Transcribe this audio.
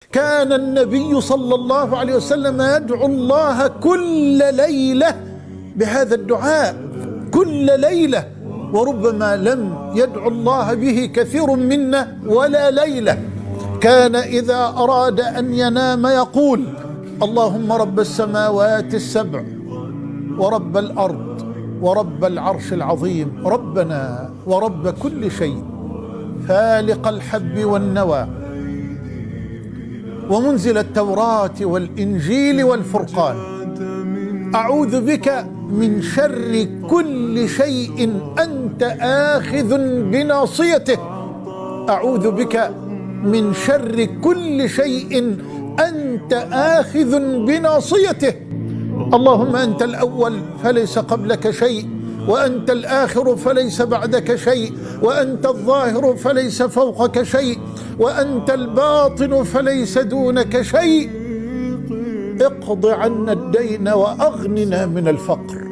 كان النبي صلى الله عليه وسلم يدعو الله كل ليلة بهذا الدعاء، كل ليلة، وربما لم يدعو الله به كثير منا ولا ليلة. كان إذا أراد أن ينام يقول: اللهم رب السماوات السبع ورب الأرض ورب العرش العظيم، ربنا ورب كل شيء، فالق الحب والنوى ومنزل التوراة والإنجيل والفرقان، أعوذ بك من شر كل شيء أنت آخذ بناصيته، أعوذ بك من شر كل شيء أنت آخذ بناصيته. اللهم أنت الأول فليس قبلك شيء، وأنت الآخر فليس بعدك شيء، وأنت الظاهر فليس فوقك شيء، وأنت الباطن فليس دونك شيء. اقض عنا الدين وأغننا من الفقر.